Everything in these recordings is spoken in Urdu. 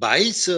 22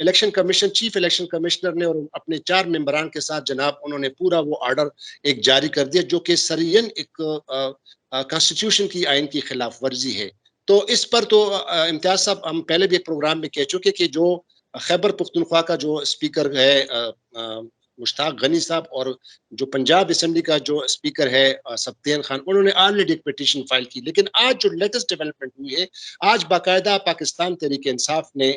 election commission chief election commissioner نے اور اپنے 4 ممبران کے ساتھ جناب انہوں نے پورا وہ آرڈر ایک جاری کر دیا جو کہ سرین ایک کانسٹیٹیوشن کی آئین کی خلاف ورزی ہے. تو اس پر تو امتیاز صاحب ہم پہلے بھی ایک پروگرام میں کہہ چکے کہ جو خیبر پختونخوا کا جو اسپیکر ہے مشتاق غنی صاحب اور جو پنجاب اسمبلی کا جو اسپیکر ہے سبطین خان, انہوں نے آلریڈی ایک پیٹیشن فائل کی. لیکن آج جو لیٹسٹ ڈیولپمنٹ ہوئی ہے, آج باقاعدہ پاکستان تحریک انصاف نے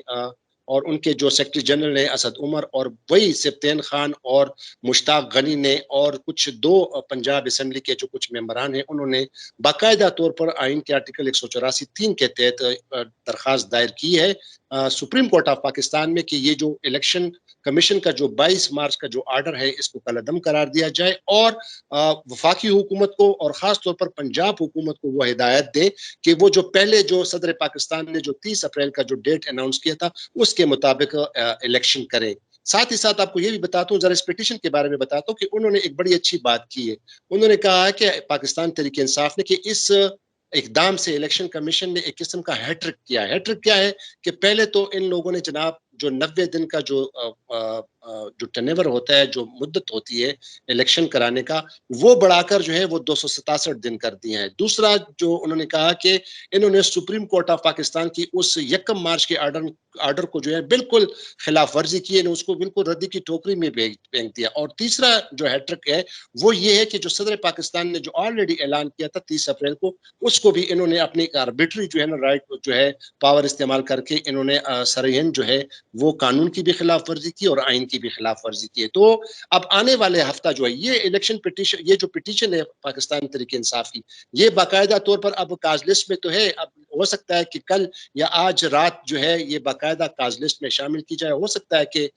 اور ان کے جو سیکرٹری جنرل ہیں اسد عمر اور وہی سبطین خان اور مشتاق غنی نے اور کچھ 2 پنجاب اسمبلی کے جو کچھ ممبران ہیں, انہوں نے باقاعدہ طور پر آئین کے آرٹیکل 184(3) کے تحت درخواست دائر کی ہے سپریم کورٹ آف پاکستان میں کہ یہ جو الیکشن کمیشن کا جو 22 مارچ کا جو آرڈر ہے اس کو کالعدم قرار دیا جائے اور وفاقی حکومت کو اور خاص طور پر پنجاب حکومت کو وہ ہدایت دیں کہ وہ جو پہلے جو صدر پاکستان نے جو 30 اپریل کا جو ڈیٹ اناؤنس کیا تھا اس کے مطابق الیکشن کریں. ساتھ ہی ساتھ آپ کو یہ بھی بتاتا ہوں, ذرا اس پیٹیشن کے بارے میں بتاتا ہوں کہ انہوں نے ایک بڑی اچھی بات کی ہے. انہوں نے کہا ہے کہ پاکستان تحریک انصاف نے کہ اس اقدام سے الیکشن کمیشن نے ایک قسم کا ہیٹرک کیا ہے. ہیٹرک کیا ہے کہ پہلے تو ان لوگوں نے جناب جو 90 دن کا جو ٹرنیور ہوتا ہے, جو مدت ہوتی ہے الیکشن کرانے کا, وہ بڑھا کر جو ہے وہ 267 دن کر دیا ہے. دوسرا جو انہوں نے کہا کہ انہوں نے سپریم کورٹ آف پاکستان کی اس 1 مارچ کے آرڈر کو جو ہے بالکل خلاف ورزی کی ہے, اس کو بالکل ردی کی ٹوکری میں پھینک دیا. اور تیسرا جو ہیٹرک ہے وہ یہ ہے کہ جو صدر پاکستان نے جو آلریڈی اعلان کیا تھا 30 اپریل کو, اس کو بھی انہوں نے اپنی آربیٹری جو ہے نا رائٹ جو ہے پاور استعمال کر کے انہوں نے سرین جو ہے وہ قانون کی بھی خلاف ورزی کی اور آئین کی بھی خلاف ورزی کی ہے. تو اب آنے والے ہفتہ جو ہے یہ الیکشن پیٹیشن, یہ جو پیٹیشن ہے پاکستان تحریک انصاف کی, یہ باقاعدہ طور پر اب کاز لسٹ میں تو ہے. اب ہو سکتا ہے کہ کل یا آج رات جو ہے یہ باقاعدہ کاز لسٹ میں شامل کی جائے. ہو سکتا ہے کہ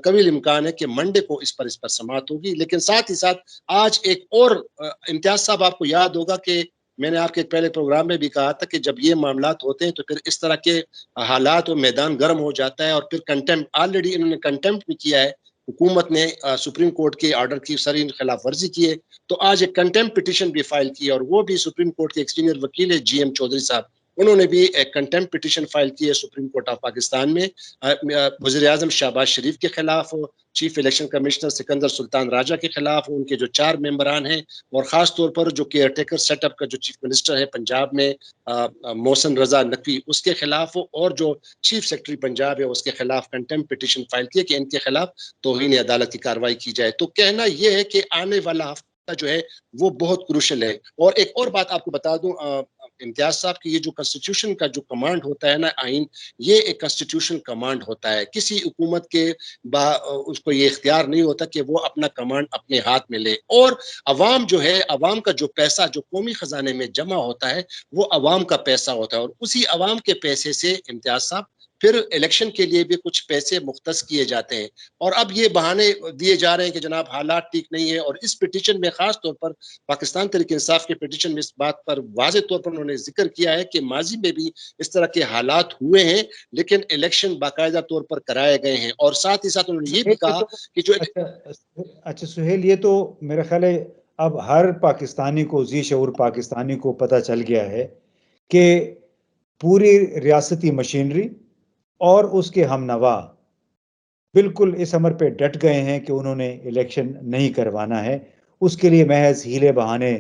قوی امکان ہے کہ منڈے کو اس پر سماعت ہوگی. لیکن ساتھ ہی ساتھ آج ایک اور امتیاز صاحب, آپ کو یاد ہوگا کہ میں نے آپ کے پہلے پروگرام میں بھی کہا تھا کہ جب یہ معاملات ہوتے ہیں تو پھر اس طرح کے حالات و میدان گرم ہو جاتا ہے اور پھر کنٹمپٹ, آلریڈی انہوں نے کنٹمپٹ بھی کیا ہے, حکومت نے سپریم کورٹ کے آرڈر کی سرین خلاف ورزی کی ہے. تو آج ایک کنٹمپٹ پٹیشن بھی فائل کی ہے اور وہ بھی سپریم کورٹ کے ایک سینئر وکیل ہے GM چودھری صاحب, انہوں نے بھی ایک کنٹمپٹ پٹیشن فائل کی ہے سپریم کورٹ آف پاکستان میں وزیر اعظم شہباز شریف کے خلاف, چیف الیکشن کمشنر سکندر سلطان راجہ کے خلاف, ان کے جو 4 ممبران ہیں, اور خاص طور پر جو کیئر ٹیکر سیٹ اپ کا جو چیف منسٹر ہے پنجاب میں محسن رضا نقوی, اس کے خلاف, اور جو چیف سیکرٹری پنجاب ہے اس کے خلاف کنٹمپٹ پٹیشن فائل کی ہے کہ ان کے خلاف توہین عدالت کی کارروائی کی جائے. تو کہنا یہ ہے کہ آنے والا ہفتہ جو ہے وہ بہت کروشل ہے. اور ایک اور بات آپ کو بتا دوں امتیاز صاحب کہ یہ جو کنسٹیٹیوشن کا جو کمانڈ ہوتا ہے نا آئین, یہ ایک کنسٹیٹیوشن کمانڈ ہوتا ہے. کسی حکومت کے اس کو یہ اختیار نہیں ہوتا کہ وہ اپنا کمانڈ اپنے ہاتھ میں لے. اور عوام جو ہے, عوام کا جو پیسہ جو قومی خزانے میں جمع ہوتا ہے وہ عوام کا پیسہ ہوتا ہے, اور اسی عوام کے پیسے سے امتیاز صاحب پھر الیکشن کے لیے بھی کچھ پیسے مختص کیے جاتے ہیں. اور اب یہ بہانے دیے جا رہے ہیں کہ جناب حالات ٹھیک نہیں ہے. اور اس پیٹیشن میں خاص طور پر پاکستان تحریک انصاف کے پیٹیشن میں اس بات پر واضح طور پر انہوں نے ذکر کیا ہے کہ ماضی میں بھی اس طرح کے حالات ہوئے ہیں لیکن الیکشن باقاعدہ طور پر کرائے گئے ہیں. اور ساتھ ہی ساتھ انہوں نے یہ بھی کہا کہ جو اچھا سہیل, یہ تو میرا خیال ہے اب ہر پاکستانی کو, ذی شعور پاکستانی کو پتہ چل گیا ہے کہ پوری ریاستی مشینری اور اس کے ہم نوا بالکل اس امر پہ ڈٹ گئے ہیں کہ انہوں نے الیکشن نہیں کروانا ہے. اس کے لیے محض ہیلے بہانے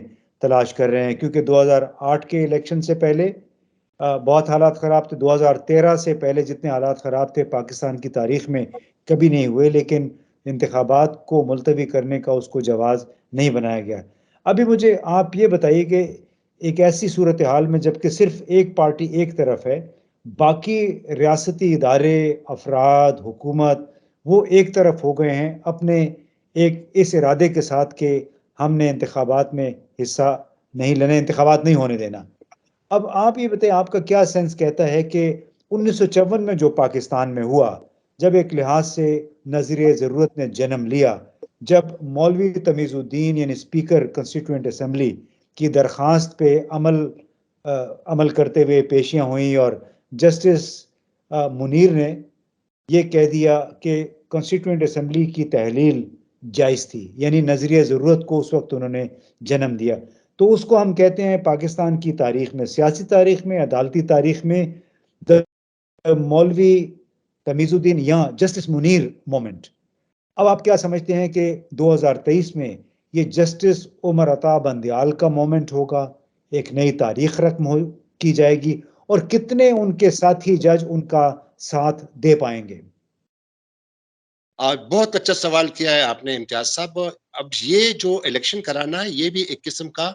تلاش کر رہے ہیں, کیونکہ 2008 کے الیکشن سے پہلے بہت حالات خراب تھے. 2013 سے پہلے جتنے حالات خراب تھے پاکستان کی تاریخ میں کبھی نہیں ہوئے, لیکن انتخابات کو ملتوی کرنے کا اس کو جواز نہیں بنایا گیا. ابھی مجھے آپ یہ بتائیے کہ ایک ایسی صورتحال میں جب کہ صرف ایک پارٹی ایک طرف ہے, باقی ریاستی ادارے, افراد, حکومت وہ ایک طرف ہو گئے ہیں اپنے ایک اس ارادے کے ساتھ کہ ہم نے انتخابات میں حصہ نہیں لینا, انتخابات نہیں ہونے دینا. اب آپ یہ بتائیں, آپ کا کیا سینس کہتا ہے کہ 1954 میں جو پاکستان میں ہوا, جب ایک لحاظ سے نظریہ ضرورت نے جنم لیا, جب مولوی تمیز الدین یعنی اسپیکر کنسٹیٹوئنٹ اسمبلی کی درخواست پہ عمل کرتے ہوئے پیشیاں ہوئیں اور جسٹس منیر نے یہ کہہ دیا کہ کنسٹیٹوئنٹ اسمبلی کی تحلیل جائز تھی, یعنی نظریہ ضرورت کو اس وقت انہوں نے جنم دیا. تو اس کو ہم کہتے ہیں پاکستان کی تاریخ میں, سیاسی تاریخ میں, عدالتی تاریخ میں, مولوی تمیز الدین یا جسٹس منیر مومنٹ. اب آپ کیا سمجھتے ہیں کہ 2023 میں یہ جسٹس عمر عطا بندیال کا مومنٹ ہوگا, ایک نئی تاریخ رقم کی جائے گی, اور کتنے ان کے ساتھی جج ان کا ساتھ دے پائیں گے؟ بہت اچھا سوال کیا ہے آپ نے امتیاز صاحب. اب یہ جو الیکشن کرانا ہے یہ بھی ایک قسم کا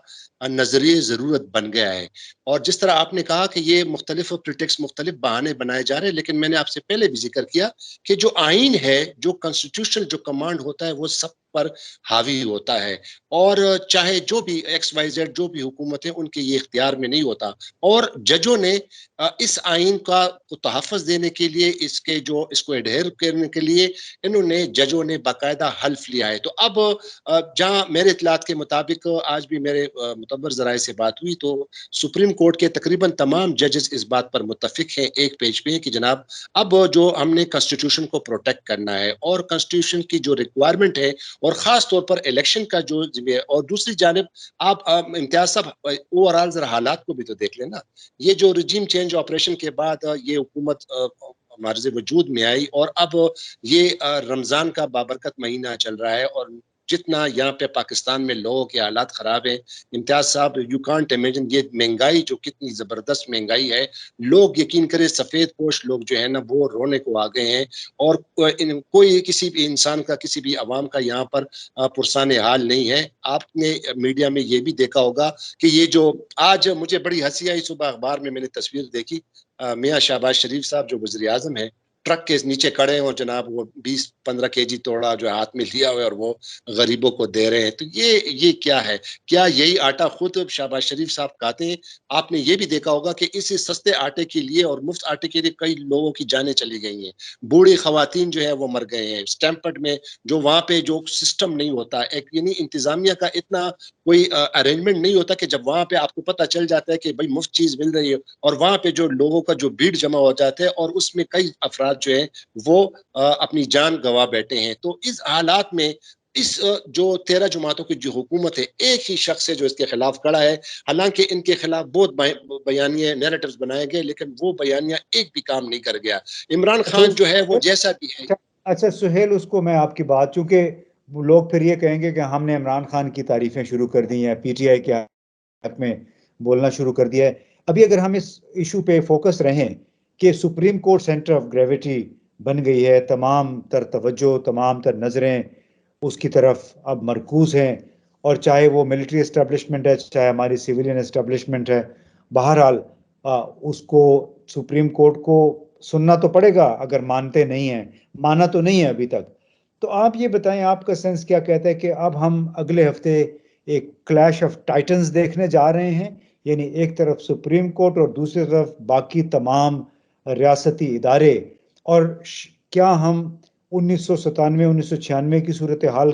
نظریہ ضرورت بن گیا ہے, اور جس طرح آپ نے کہا کہ یہ مختلف پریٹیکس مختلف بہانے بنائے جا رہے ہیں, لیکن میں نے آپ سے پہلے بھی ذکر کیا کہ جو آئین ہے, جو کانسٹیٹیوشن جو کمانڈ ہوتا ہے وہ سب پر حاوی ہوتا ہے, اور چاہے جو بھی ایکس وائی زیڈ جو بھی حکومت ہے ان کے یہ اختیار میں نہیں ہوتا, اور ججوں نے اس آئین کا تحفظ دینے کے لیے اس کو ایڈہیر کرنے کے لیے انہوں نے ججوں نے باقاعدہ حلف لیا ہے. تو اب جہاں میرے اطلاعات کے مطابق آج بھی میرے معتبر ذرائع سے بات ہوئی تو سپریم کورٹ کے تقریباً تمام ججز اس بات پر متفق ہیں ایک پیج پہ کہ جناب اب جو ہم نے کانسٹیٹیوشن کو پروٹیکٹ کرنا ہے, اور کانسٹیٹیوشن کی جو ریکوائرمنٹ ہے, اور خاص طور پر الیکشن کا جو, اور دوسری جانب آپ امتیاز صاحب اوور آل ذرا حالات کو بھی تو دیکھ لینا. یہ جو رجیم چینج آپریشن کے بعد یہ حکومت معرض وجود میں آئی, اور اب یہ رمضان کا بابرکت مہینہ چل رہا ہے, اور جتنا یہاں پہ پاکستان میں لوگوں کے حالات خراب ہیں امتیاز صاحب, یو کانٹ امیجن یہ مہنگائی جو کتنی زبردست مہنگائی ہے, لوگ یقین کرے سفید پوش لوگ جو ہے نا وہ رونے کو آ گئے ہیں, اور کوئی کسی بھی انسان کا کسی بھی عوام کا یہاں پر پرسان حال نہیں ہے. آپ نے میڈیا میں یہ بھی دیکھا ہوگا کہ یہ جو آج مجھے بڑی ہنسی آئی, صبح اخبار میں نے تصویر دیکھی, میاں شہباز شریف صاحب جو وزیر اعظم ہے ٹرک کے نیچے کھڑے ہیں, اور جناب وہ 20-15 kg توڑا جو ہاتھ میں لیا ہوئے اور وہ غریبوں کو دے رہے ہیں. تو یہ کیا ہے؟ کیا یہی آٹا خود شہباز شریف صاحب کھاتے ہیں؟ آپ نے یہ بھی دیکھا ہوگا کہ اس سستے آٹے کے لیے اور مفت آٹے کے لیے کئی لوگوں کی جانیں چلی گئی ہیں, بوڑھی خواتین جو ہے وہ مر گئے ہیں. اسٹیمپڈ میں جو وہاں پہ جو سسٹم نہیں ہوتا, یعنی انتظامیہ کا اتنا کوئی ارینجمنٹ نہیں ہوتا کہ جب وہاں پہ آپ کو پتہ چل جاتا ہے کہ بھائی مفت چیز مل رہی ہے, اور وہاں پہ جو لوگوں کا جو بھیڑ جمع ہو جاتا ہے اور اس میں کئی افراد جو ہیں وہ اپنی جان گوا بیٹھے ہیں. تو اس حالات میں اس جو 13 جماعتوں کی جو حکومت ہے, ایک ہی شخص ہے جو اس کے خلاف کھڑا ہے, حالانکہ ان کے خلاف بہت بیانیے نیریٹیوز بنائے گئے, لیکن وہ بیانیہ ایک بھی کام نہیں کر گیا. عمران خان جو ہے وہ جیسا بھی ہے. اچھا سہیل, اس کو میں آپ کی بات, چونکہ لوگ پھر یہ کہیں گے کہ ہم نے عمران خان کی تعریفیں شروع کر دی ہیں, پی ٹی آئی کے حق میں بولنا شروع کر دیا ہے. ابھی اگر ہم اس ایشو پہ فوکس رہیں کہ supreme court centre of gravity بن گئی ہے, تمام تر توجہ تمام تر نظریں اس کی طرف اب مرکوز ہیں, اور چاہے وہ ملٹری اسٹیبلشمنٹ ہے چاہے ہماری سویلین اسٹیبلشمنٹ ہے, بہرحال اس کو سپریم کورٹ کو سننا تو پڑے گا اگر مانتے نہیں ہیں, مانا تو نہیں ہے ابھی تک. تو آپ یہ بتائیں, آپ کا سینس کیا کہتا ہے کہ اب ہم اگلے ہفتے ایک کلیش آف ٹائٹنز دیکھنے جا رہے ہیں, یعنی ایک طرف سپریم کورٹ اور دوسری طرف باقی تمام ریاستی ادارے, اور کیا ہم 1997 1996 کی صورتحال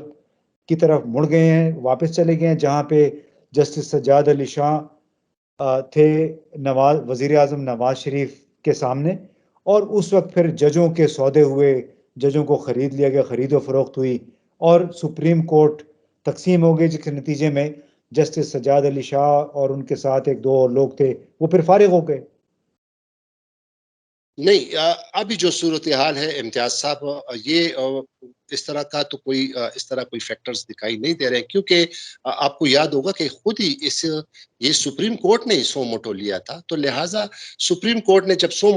کی طرف مڑ گئے ہیں, واپس چلے گئے ہیں جہاں پہ جسٹس سجاد علی شاہ تھے وزیر اعظم نواز شریف کے سامنے, اور اس وقت پھر ججوں کے سودے ہوئے, ججوں کو خرید لیا گیا, خرید و فروخت ہوئی, اور سپریم کورٹ تقسیم ہو گئی, جس کے نتیجے میں جسٹس سجاد علی شاہ اور ان کے ساتھ ایک دو اور لوگ تھے وہ پھر فارغ ہو گئے. نہیں, ابھی جو صورتحال ہے امتیاز صاحب, یہ اس طرح کا تو کوئی فیکٹرز دکھائی نہیں دے رہے, کیونکہ آپ کو یاد ہوگا کہ خود ہی یہ سپریم کورٹ نے سو موٹو لیا تھا, تو لہٰذا سپریم کورٹ نے جب سو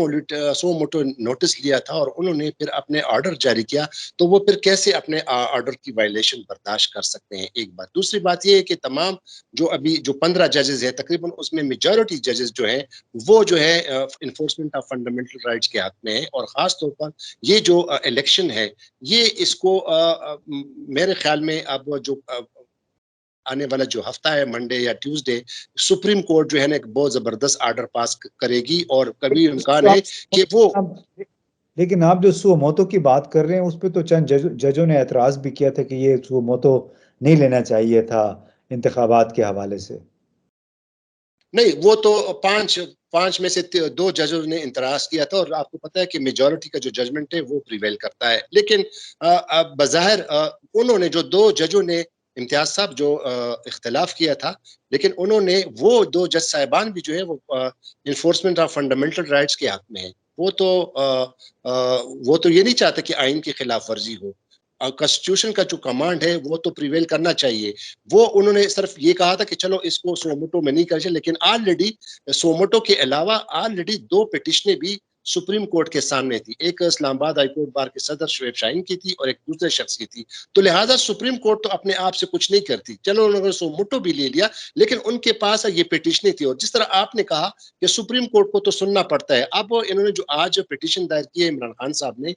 موٹو نوٹس لیا تھا اور انہوں نے پھر اپنے آرڈر جاری کیا, تو وہ پھر کیسے اپنے آرڈر کی وائلیشن برداشت کر سکتے ہیں؟ ایک بات. دوسری بات یہ ہے کہ تمام جو 15 ججز ہیں تقریباً, اس میں میجورٹی ججز جو ہیں وہ جو ہے انفورسمنٹ آف فنڈامنٹل رائٹس کے حق میں ہے, اور خاص طور پر یہ جو الیکشن ہے یہ اس کو میرے خیال میں اب جو آنے والا جو ہفتہ ہے منڈے یا ٹیوزڈے, سپریم کورٹ جو ہے نا ایک بہت زبردست آرڈر پاس کرے گی, اور کبھی امکان ہے کہ وہ, لیکن آپ جو سو موتو کی بات کر رہے ہیں اس پہ تو چند ججوں نے اعتراض بھی کیا تھا کہ یہ سو موتو نہیں لینا چاہیے تھا انتخابات کے حوالے سے. نہیں, وہ تو پانچ میں سے 2 ججوں نے اعتراض کیا تھا, اور آپ کو پتا ہے کہ میجورٹی کا جو ججمنٹ ہے وہ پریویل کرتا ہے. لیکن بظاہر انہوں نے جو 2 ججوں نے امتیاز صاحب جو اختلاف کیا تھا, لیکن انہوں نے وہ 2 جج صاحبان بھی جو ہے وہ انفورسمنٹ آف فنڈامنٹل رائٹس کے حق میں ہیں, وہ تو یہ نہیں چاہتے کہ آئین کی خلاف ورزی ہو. کانسٹیٹیوشن کا جو کمانڈ ہے وہ تو پریویل کرنا چاہیے. وہ انہوں نے صرف یہ کہا تھا کہ چلو اس کو سوموٹو میں نہیں کریں، لیکن آلریڈی سوموٹو کے علاوہ آلریڈی 2 پٹیشنیں بھی سپریم کورٹ کے سامنے تھی. ایک اسلام آباد ہائی کورٹ بار کے صدر شعیب شاہین کی تھی اور ایک دوسرے شخص کی تھی. تو لہٰذا سپریم کورٹ تو اپنے آپ سے کچھ نہیں کرتی. چلو انہوں نے سوموٹو بھی لے لیا، لیکن ان کے پاس یہ پٹیشنیں تھی. اور جس طرح آپ نے کہا کہ سپریم کورٹ کو تو سننا پڑتا ہے. اب انہوں نے جو آج پٹیشن دائر کی ہے عمران خان صاحب نے،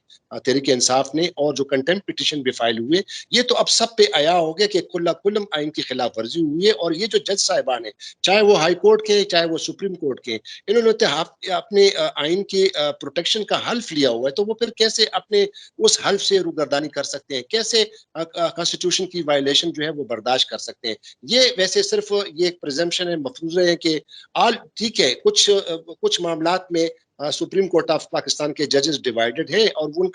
تحریک انصاف نے، اور جو کنٹمپٹ پٹیشن بھی فائل ہوئے، یہ تو اب سب پہ عیا ہو گیا کہ کلم آئین کی خلاف ورزی ہوئی ہے. اور یہ جو جج صاحبان ہیں، چاہے وہ ہائی کورٹ کے چاہے وہ سپریم کورٹ کے، انہوں نے اپنے آئین کے پروٹیکشن کا حلف لیا ہوا ہے. تو وہ پھر کیسے اپنے اس حلف سے روگردانی کر سکتے ہیں؟ کیسے کانسٹیٹیوشن کی وائلیشن جو ہے وہ برداشت کر سکتے ہیں؟ یہ ویسے صرف یہ ایک پریزمپشن ہے، مفروضے ہیں کہ ٹھیک ہے کچھ معاملات میں سپریم کورٹ آف پاکستان کے ججز ڈیوائیڈڈ ہیں، اور ان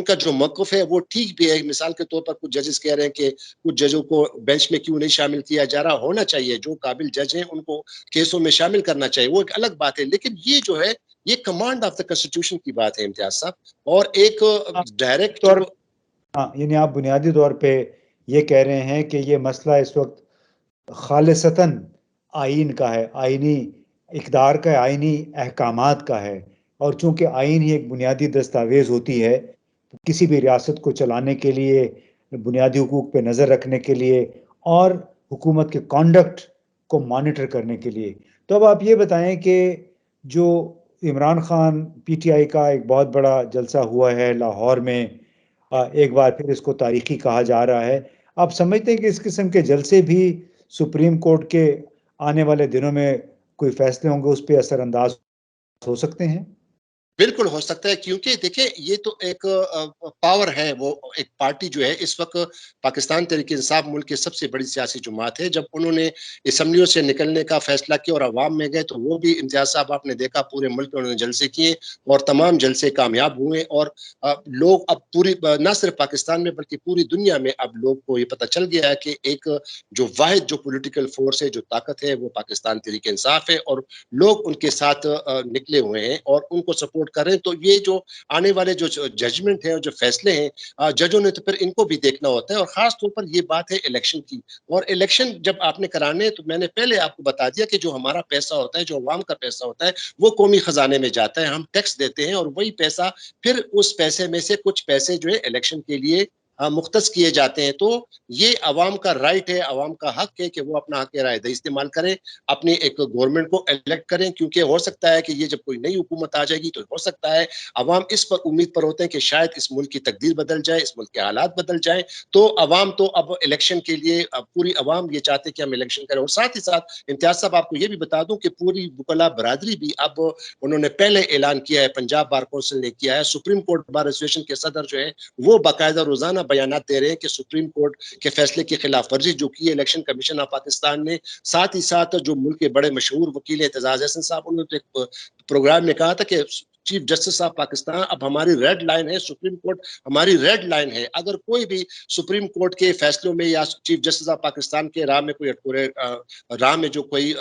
کا جو موقف ہے وہ ٹھیک بھی ہے. مثال کے طور پر کچھ ججز کہہ رہے ہیں کہ کچھ ججوں کو بینچ میں کیوں نہیں شامل کیا جا رہا، ہونا چاہیے. جو قابل جج ہیں ان کو کیسوں میں شامل کرنا چاہیے، وہ ایک الگ بات ہے. لیکن یہ جو ہے یہ کمانڈ آف دا کانسٹیٹیوشن کی بات ہے امتیاز صاحب، اور ایک ڈائریکٹ ہاں، یعنی آپ بنیادی طور پہ یہ کہہ رہے ہیں کہ یہ مسئلہ اس وقت خالصتاً آئین کا ہے، آئینی اقدار کا ہے، آئینی احکامات کا ہے. اور چونکہ آئین ہی ایک بنیادی دستاویز ہوتی ہے کسی بھی ریاست کو چلانے کے لیے، بنیادی حقوق پہ نظر رکھنے کے لیے، اور حکومت کے کانڈکٹ کو مانیٹر کرنے کے لیے. تو اب آپ یہ بتائیں کہ جو Imran Khan P T I کا ایک بہت بڑا جلسہ ہوا ہے لاہور میں، ایک بار پھر اس کو تاریخی کہا جا رہا ہے، آپ سمجھتے ہیں کہ اس قسم کے جلسے بھی سپریم کورٹ کے آنے والے دنوں میں کوئی فیصلے ہوں گے اس پہ اثر انداز ہو سکتے ہیں؟ بالکل ہو سکتا ہے، کیونکہ دیکھیں یہ تو ایک پاور ہے. وہ ایک پارٹی جو ہے اس وقت پاکستان تحریک انصاف ملک کی سب سے بڑی سیاسی جماعت ہے. جب انہوں نے اسمبلیوں سے نکلنے کا فیصلہ کیا اور عوام میں گئے تو وہ بھی امتیاز صاحب آپ نے دیکھا پورے ملک میں انہوں نے جلسے کیے اور تمام جلسے کامیاب ہوئے. اور لوگ اب پوری نہ صرف پاکستان میں بلکہ پوری دنیا میں اب لوگ کو یہ پتہ چل گیا ہے کہ ایک جو واحد جو پولیٹیکل فورس ہے، جو طاقت ہے، وہ پاکستان تحریک انصاف ہے. اور لوگ ان کے ساتھ نکلے ہوئے ہیں اور ان کو سپورٹ کریں. تو یہ جو آنے والے جو ججمنٹ ہیں اور جو فیصلے ہیں، ججوں نے تو پھر ان کو بھی دیکھنا ہوتا ہے. اور خاص طور پر یہ بات ہے الیکشن کی. اور الیکشن جب آپ نے کرانے تو میں نے پہلے آپ کو بتا دیا کہ جو ہمارا پیسہ ہوتا ہے، جو عوام کا پیسہ ہوتا ہے، وہ قومی خزانے میں جاتا ہے. ہم ٹیکس دیتے ہیں اور وہی پیسہ پھر اس پیسے میں سے کچھ پیسے جو ہے الیکشن کے لیے مختص کیے جاتے ہیں. تو یہ عوام کا رائٹ ہے، عوام کا حق ہے کہ وہ اپنا حق رائے دہی استعمال کریں، اپنی ایک گورنمنٹ کو الیکٹ کریں. کیونکہ ہو سکتا ہے کہ یہ جب کوئی نئی حکومت آ جائے گی تو ہو سکتا ہے عوام اس پر امید پر ہوتے ہیں کہ شاید اس ملک کی تقدیر بدل جائے، اس ملک کے حالات بدل جائیں. تو عوام تو اب الیکشن کے لیے پوری عوام یہ چاہتے کہ ہم الیکشن کریں. اور ساتھ ہی ساتھ امتیاز صاحب آپ کو یہ بھی بتا دوں کہ پوری وکلا برادری بھی اب انہوں نے پہلے اعلان کیا ہے، پنجاب بار کونسل نے کیا ہے، سپریم کورٹ بار ایسوسیشن کے صدر جو ہے وہ باقاعدہ روزانہ بیانات دے رہے ہیں کہ سپریم کورٹ کے فیصلے کی خلاف ورزی جو کی ہے الیکشن کمیشن آف پاکستان نے. ساتھ ہی ساتھ جو ملک کے بڑے مشہور وکیل اعتزاز احسن صاحب، انہوں نے ایک پروگرام میں کہا تھا کہ چیف جسٹس آف پاکستان اب ہماری ریڈ لائن ہے، سپریم کورٹ ہماری ریڈ لائن ہے. اگر کوئی بھی سپریم کورٹ کے فیصلوں میں یا چیف جسٹس آف پاکستان کے راہ میں کوئی راہ میں جو کوئی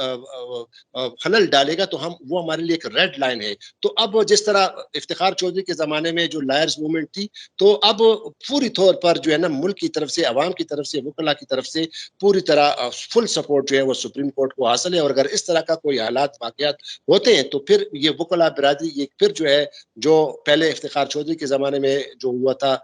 خلل ڈالے گا تو وہ ہمارے لیے ایک ریڈ لائن ہے. تو اب جس طرح افتخار چودھری کے زمانے میں جو لائرز موومنٹ تھی، تو اب پوری طور پر جو ہے نا ملک کی طرف سے، عوام کی طرف سے، وکلا کی طرف سے پوری طرح فل سپورٹ جو ہے وہ سپریم کورٹ کو حاصل ہے. اور اگر اس طرح کا کوئی حالات واقعات ہوتے ہیں تو پھر یہ وکلا برادری یہ پھر جو ہے جو پہلے افتخار چودھری کے زمانے میں جو ہوا تھا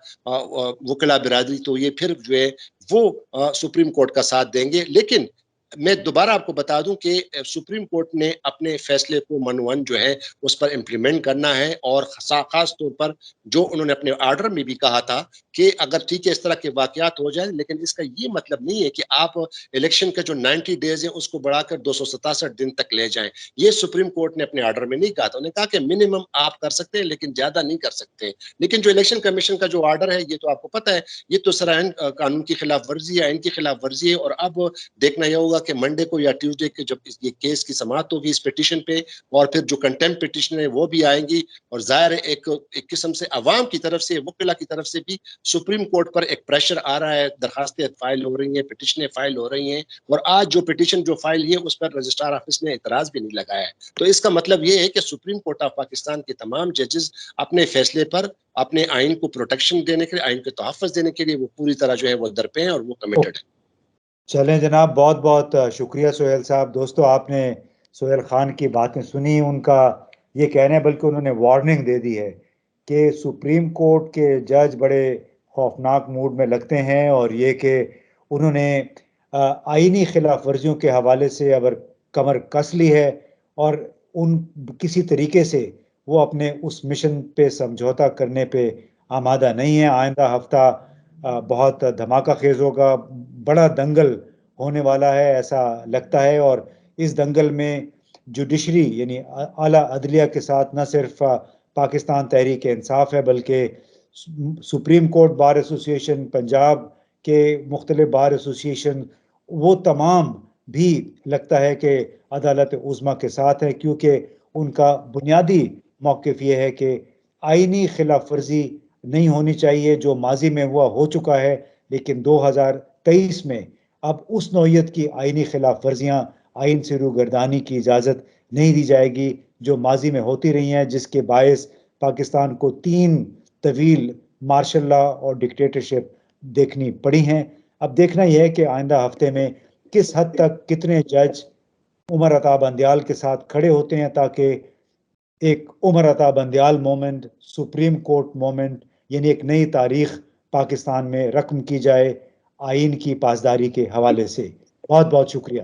وکلا برادری، تو یہ پھر جو ہے وہ سپریم کورٹ کا ساتھ دیں گے. لیکن میں دوبارہ آپ کو بتا دوں کہ سپریم کورٹ نے اپنے فیصلے کو منون جو ہے اس پر امپلیمنٹ کرنا ہے. اور خاص طور پر جو انہوں نے اپنے آرڈر میں بھی کہا تھا کہ اگر ٹھیک ہے اس طرح کے واقعات ہو جائیں، لیکن اس کا یہ مطلب نہیں ہے کہ آپ الیکشن کا جو 90 ڈیز ہے اس کو بڑھا کر 267 دن تک لے جائیں. یہ سپریم کورٹ نے اپنے آرڈر میں نہیں کہا تھا. انہوں نے کہا کہ منیمم آپ کر سکتے ہیں لیکن زیادہ نہیں کر سکتے. لیکن جو الیکشن کمیشن کا جو آرڈر ہے یہ تو آپ کو پتہ ہے یہ تو سرائن قانون کی خلاف ورزی ہے، آئین کی خلاف ورزی ہے. اور اب دیکھنا یہ ہوگا کہ منڈے کو یا ٹیوزڈے کے جب یہ کیس کی سماعت ہوگی اس پٹیشن پہ، اور پھر جو کنٹمپٹ پٹیشن ہے وہ بھی آئیں گی، اور ظاہر ہے ایک قسم سے عوام کی طرف سے، وکلا کی طرف سے بھی سپریم کورٹ پر ایک پریشر آ رہا ہے، درخواستیں فائل ہو رہی ہیں، پٹیشنیں فائل ہو رہی ہیں، اور آج جو پٹیشن جو فائل ہوئی ہے اس پر رجسٹرار آفس نے اعتراض بھی نہیں لگایا ہے۔ تو اس کا مطلب یہ ہے کہ سپریم کورٹ آف پاکستان کے تمام ججز اپنے فیصلے پر اپنے آئین کو پروٹیکشن دینے کے لیے، آئین کے تحفظ دینے کے لیے وہ پوری طرح جو ہے وہ درپے ہیں اور وہ کمیٹڈ ہیں۔ چلیں جناب، بہت بہت شکریہ سہیل صاحب۔ دوستو، آپ نے سہیل خان کی باتیں سنی، ان کا یہ کہنا ہے، بلکہ انہوں نے وارننگ دے دی ہے کہ سپریم کورٹ کے جج بڑے خوفناک موڈ میں لگتے ہیں، اور یہ کہ انہوں نے آئینی خلاف ورزیوں کے حوالے سے اگر کمر کس لی ہے، اور ان کسی طریقے سے وہ اپنے اس مشن پہ سمجھوتا کرنے پہ آمادہ نہیں ہے۔ آئندہ ہفتہ بہت دھماکہ خیز ہوگا، بڑا دنگل ہونے والا ہے ایسا لگتا ہے، اور اس دنگل میں جوڈیشری یعنی اعلیٰ عدلیہ کے ساتھ نہ صرف پاکستان تحریک انصاف ہے، بلکہ سپریم کورٹ بار ایسوسی ایشن، پنجاب کے مختلف بار ایسوسی ایشن، وہ تمام بھی لگتا ہے کہ عدالت عظمیٰ کے ساتھ ہے، کیونکہ ان کا بنیادی موقف یہ ہے کہ آئینی خلاف ورزی نہیں ہونی چاہیے، جو ماضی میں ہوا ہو چکا ہے، لیکن 2023 میں اب اس نوعیت کی آئینی خلاف ورزیاں، آئین سے روگردانی کی اجازت نہیں دی جائے گی جو ماضی میں ہوتی رہی ہیں، جس کے باعث پاکستان کو 3 طویل مارشل لا اور ڈکٹیٹرشپ دیکھنی پڑی ہیں۔ اب دیکھنا یہ ہے کہ آئندہ ہفتے میں کس حد تک کتنے جج عمر عطا بندیال کے ساتھ کھڑے ہوتے ہیں، تاکہ ایک Umar Ata Bandial moment, supreme court moment, یعنی ایک نئی تاریخ پاکستان میں رقم کی جائے آئین کی پاسداری کے حوالے سے۔ بہت بہت شکریہ۔